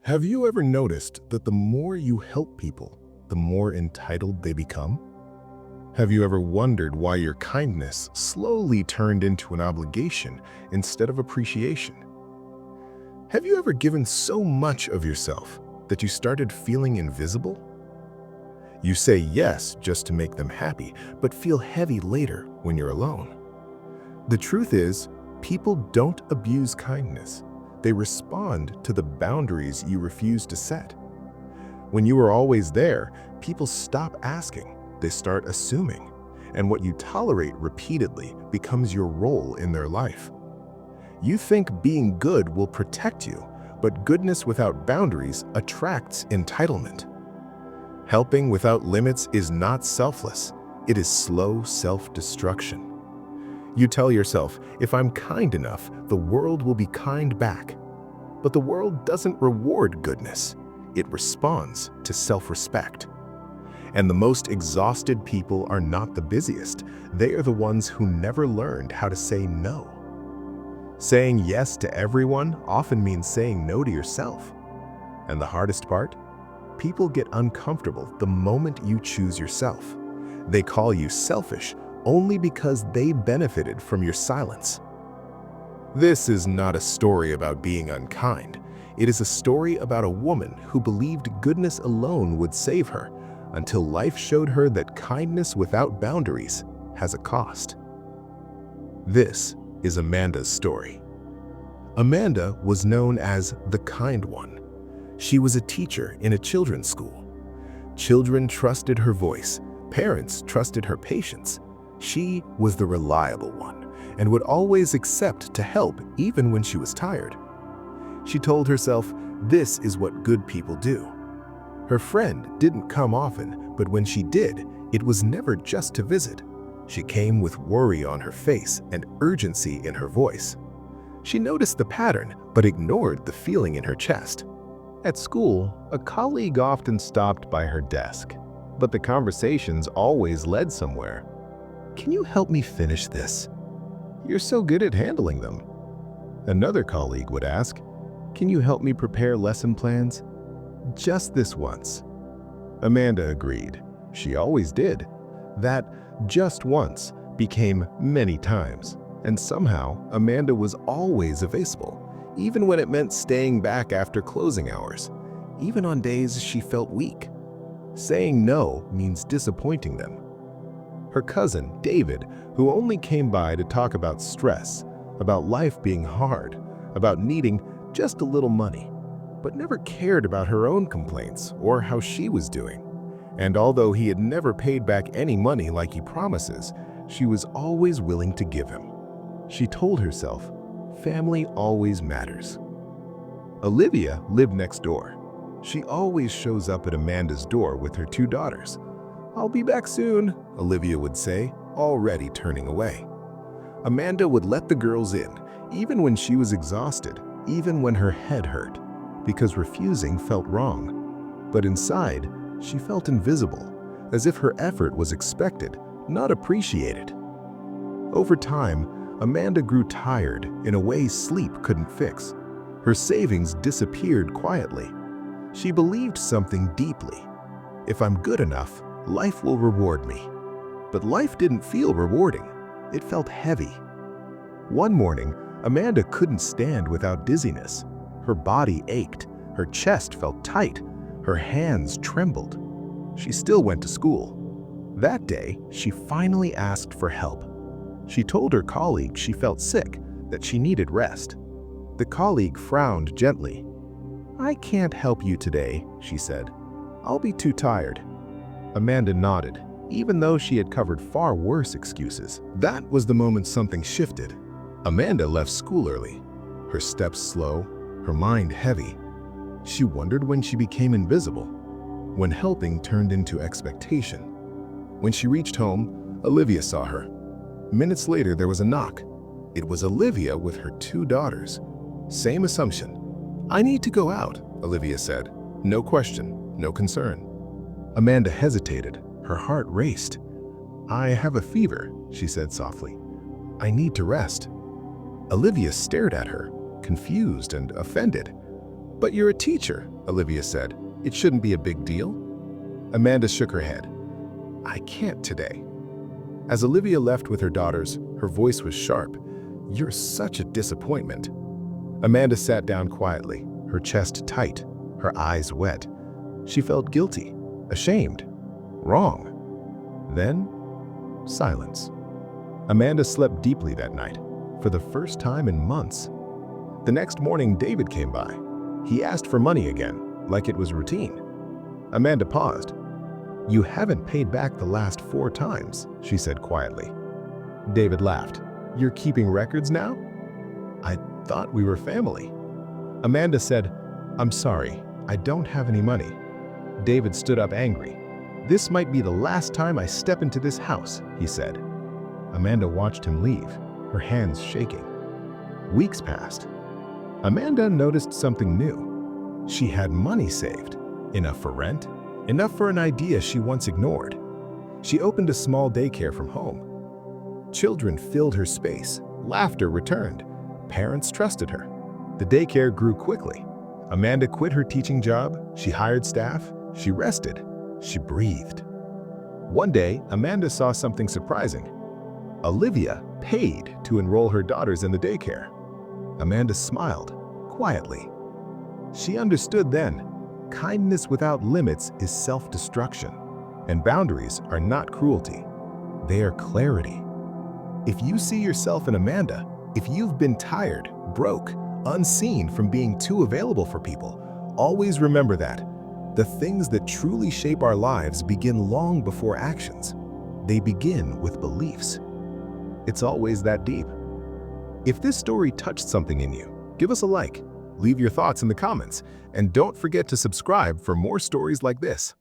Have you ever noticed that the more you help people, the more entitled they become? Have you ever wondered why your kindness slowly turned into an obligation instead of appreciation? Have you ever given so much of yourself that you started feeling invisible? You say yes just to make them happy, but feel heavy later when you're alone. The truth is, people don't abuse kindness. They respond to the boundaries you refuse to set. When you are always there, people stop asking, they start assuming, and what you tolerate repeatedly becomes your role in their life. You think being good will protect you, but goodness without boundaries attracts entitlement. Helping without limits is not selfless, it is slow self-destruction. You tell yourself, if I'm kind enough, the world will be kind back. But the world doesn't reward goodness. It responds to self-respect. And the most exhausted people are not the busiest. They are the ones who never learned how to say no. Saying yes to everyone often means saying no to yourself. And the hardest part? People get uncomfortable the moment you choose yourself. They call you selfish only because they benefited from your silence. This is not a story about being unkind. It is a story about a woman who believed goodness alone would save her until life showed her that kindness without boundaries has a cost. This is Amanda's story. Amanda was known as the kind one. She was a teacher in a children's school. Children trusted her voice. Parents trusted her patience. She was the reliable one and would always accept to help even when she was tired. She told herself, this is what good people do. Her friend didn't come often, but when she did, it was never just to visit. She came with worry on her face and urgency in her voice. She noticed the pattern, but ignored the feeling in her chest. At school, a colleague often stopped by her desk, but the conversations always led somewhere. Can you help me finish this? You're so good at handling them. Another colleague would ask, can you help me prepare lesson plans? Just this once. Amanda agreed. She always did. That just once became many times, and somehow Amanda was always available, even when it meant staying back after closing hours, even on days she felt weak. Saying no means disappointing them. Her cousin, David, who only came by to talk about stress, about life being hard, about needing just a little money, but never cared about her own complaints or how she was doing. And although he had never paid back any money like he promises, she was always willing to give him. She told herself, family always matters. Olivia lived next door. She always shows up at Amanda's door with her two daughters. I'll be back soon, Olivia would say, already turning away. Amanda would let the girls in, even when she was exhausted, even when her head hurt, because refusing felt wrong. But inside, she felt invisible, as if her effort was expected, not appreciated. Over time, Amanda grew tired in a way sleep couldn't fix. Her savings disappeared quietly. She believed something deeply. If I'm good enough, life will reward me. But life didn't feel rewarding. It felt heavy. One morning, Amanda couldn't stand without dizziness. Her body ached, her chest felt tight, her hands trembled. She still went to school. That day, she finally asked for help. She told her colleague she felt sick, that she needed rest. The colleague frowned gently. I can't help you today, she said. I'll be too tired. Amanda nodded, even though she had covered far worse excuses. That was the moment something shifted. Amanda left school early, her steps slow, her mind heavy. She wondered when she became invisible, when helping turned into expectation. When she reached home, Olivia saw her. Minutes later, there was a knock. It was Olivia with her two daughters. Same assumption. I need to go out, Olivia said. No question, no concern. Amanda hesitated. Her heart raced. I have a fever, she said softly. I need to rest. Olivia stared at her, confused and offended. But you're a teacher. Olivia said. "It shouldn't be a big deal." Amanda shook her head. "I can't today." As Olivia left with her daughters, her voice was sharp. "You're such a disappointment." Amanda sat down quietly, her chest tight, her eyes wet. She felt guilty, ashamed, wrong. Then, silence. Amanda slept deeply that night, for the first time in months. The next morning, David came by. He asked for money again, like it was routine. Amanda paused. "You haven't paid back the last 4 times," she said quietly. David laughed. "You're keeping records now? I thought we were family." Amanda said, "I'm sorry, I don't have any money." David stood up angry. "This might be the last time I step into this house," he said. Amanda watched him leave, her hands shaking. Weeks passed. Amanda noticed something new. She had money saved, enough for rent, enough for an idea she once ignored. She opened a small daycare from home. Children filled her space, laughter returned, parents trusted her. The daycare grew quickly. Amanda quit her teaching job, she hired staff, she rested, she breathed. One day, Amanda saw something surprising. Olivia paid to enroll her daughters in the daycare. Amanda smiled, quietly. She understood then, kindness without limits is self-destruction, and boundaries are not cruelty. They are clarity. If you see yourself in Amanda, if you've been tired, broke, unseen from being too available for people, always remember that the things that truly shape our lives begin long before actions. They begin with beliefs. It's always that deep. If this story touched something in you, give us a like, leave your thoughts in the comments, and don't forget to subscribe for more stories like this.